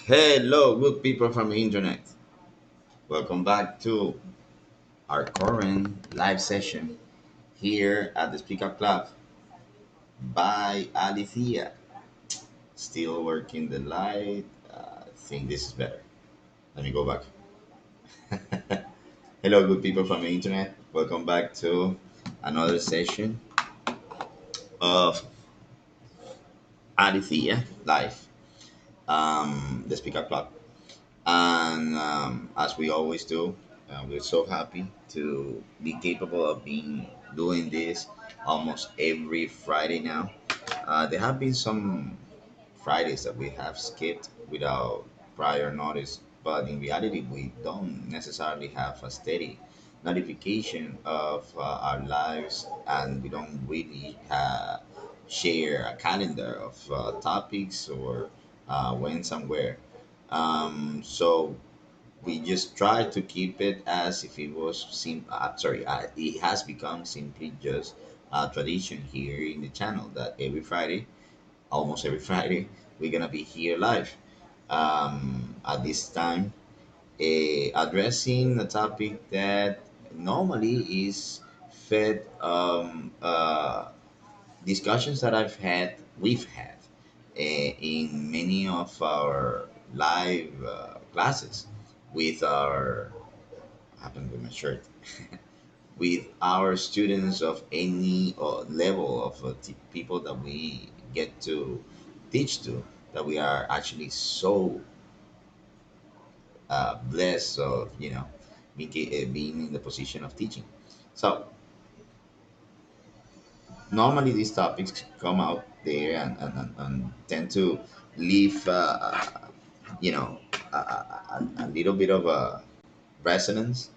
Hello, good people from the internet. Welcome back to our current live session here at the Speak Up Club by A-létheia. Still working the light. I think this is better. Let me go back. Hello, good people from the internet. Welcome back to another session of A-létheia live, the Speak Up Club. And as we always do, we're so happy to be capable of being doing this almost every Friday now. There have been some Fridays that we have skipped without prior notice, but in reality, we don't necessarily have a steady notification of our lives, and we don't really share a calendar of topics or when somewhere. So we just try to keep it as if it was it has become simply just a tradition here in the channel that every Friday, almost every Friday, we're gonna be here live at this time, addressing a topic that normally is fed discussions that we've had in many of our live classes with our, happened with my shirt, with our students of any level of people that we get to teach to, that we are actually so blessed of, being in the position of teaching. So normally these topics come out there and tend to leave you know a little bit of a resonance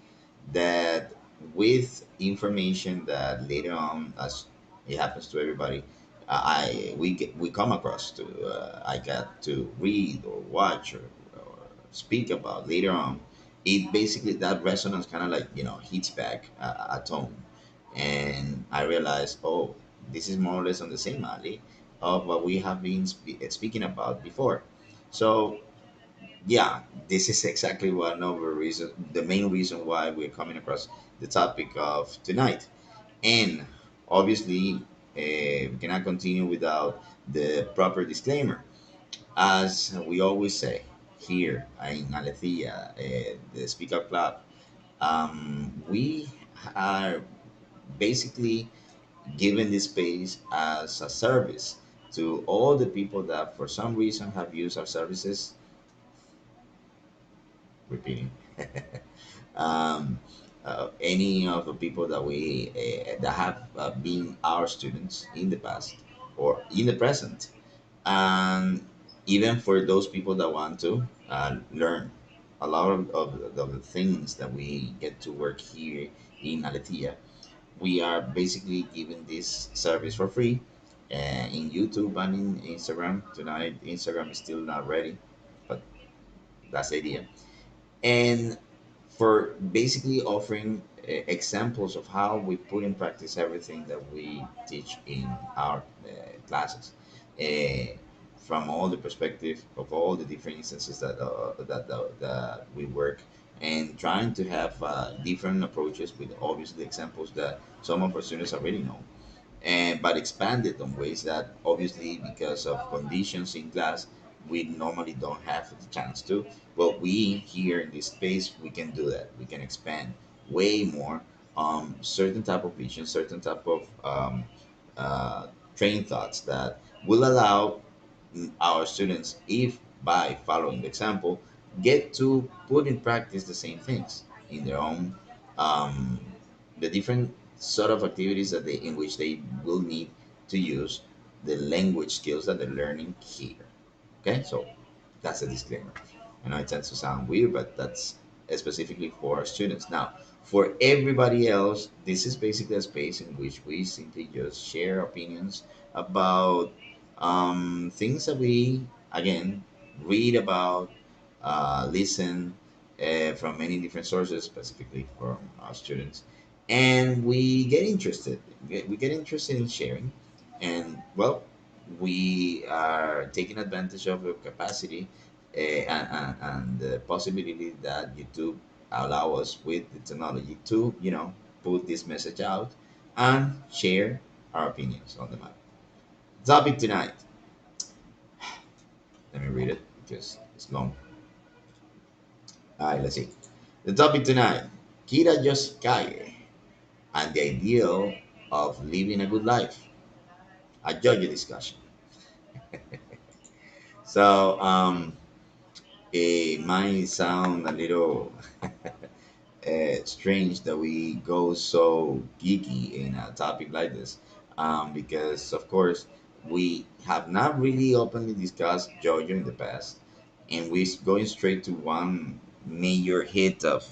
that with information that later on, as it happens to everybody, we come across to, I got to read or watch or speak about later on. It basically, that resonance kind of like hits back at home, and I realized, oh, this is more or less on the same alley of what we have been speaking about before. So yeah, this is exactly one of the main reason why we're coming across the topic of tonight. And obviously, we cannot continue without the proper disclaimer. As we always say here in A-létheia, the Speak Up Club, we are basically giving this space as a service to all the people that for some reason have used our services, repeating, any of the people that we that have been our students in the past or in the present, and even for those people that want to learn a lot of the things that we get to work here in A-létheia. We are basically giving this service for free in YouTube and in Instagram. Tonight, Instagram is still not ready, but that's the idea. And for basically offering examples of how we put in practice everything that we teach in our classes, uh, from all the perspective of all the different instances that we work, and trying to have different approaches with obviously examples that some of our students already know, and but expanded on ways that obviously because of conditions in class we normally don't have the chance to. Well, we here in this space, we can do that. We can expand way more certain type of vision, certain type of uh, train thoughts that will allow our students, if by following the example, get to put in practice the same things in their own um, the different sort of activities that they in which they will need to use the language skills that they're learning here. Okay, so that's a disclaimer. I know it tends to sound weird, but that's specifically for our students. Now, for everybody else, this is basically a space in which we simply just share opinions about things that we, again, read about, listen from many different sources, specifically from our students, and we get interested. We get interested in sharing, and well, we are taking advantage of your capacity and the possibility that YouTube allow us with the technology to, put this message out and share our opinions on the matter. Topic tonight. Let me read it because it's long. All right, let's see. The topic tonight: Kira Yoshikage and the ideal of living a good life. A JoJo discussion. So, it might sound a little strange that we go so geeky in a topic like this, because of course we have not really openly discussed JoJo in the past, and we're going straight to one major hit of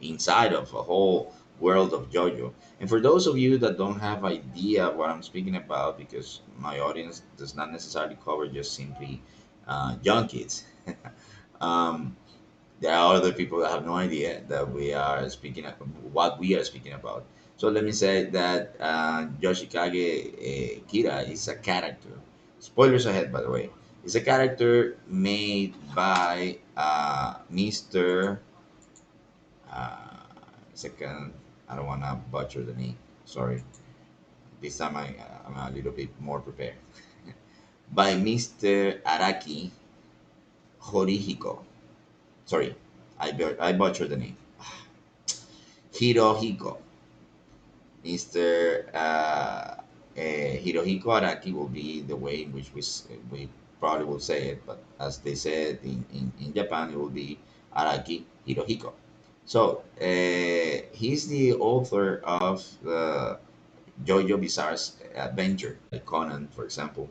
inside of a whole world of JoJo. And for those of you that don't have idea what I'm speaking about, because my audience does not necessarily cover just simply young kids. um, there are other people that have no idea that we are speaking what we are speaking about. So let me say that Yoshikage Kira is a character. Spoilers ahead, by the way. It's a character made by Mr. Uh, second, I don't want to butcher the name. Sorry. This time I'm a little bit more prepared. By Mr. Araki Horihiko. Sorry, I butchered the name. Hirohiko. Mr. Hirohiko Araki will be the way in which we probably will say it, but as they said in Japan, it will be Araki Hirohiko. So he's the author of JoJo Bizarre's Adventure, like Conan, for example.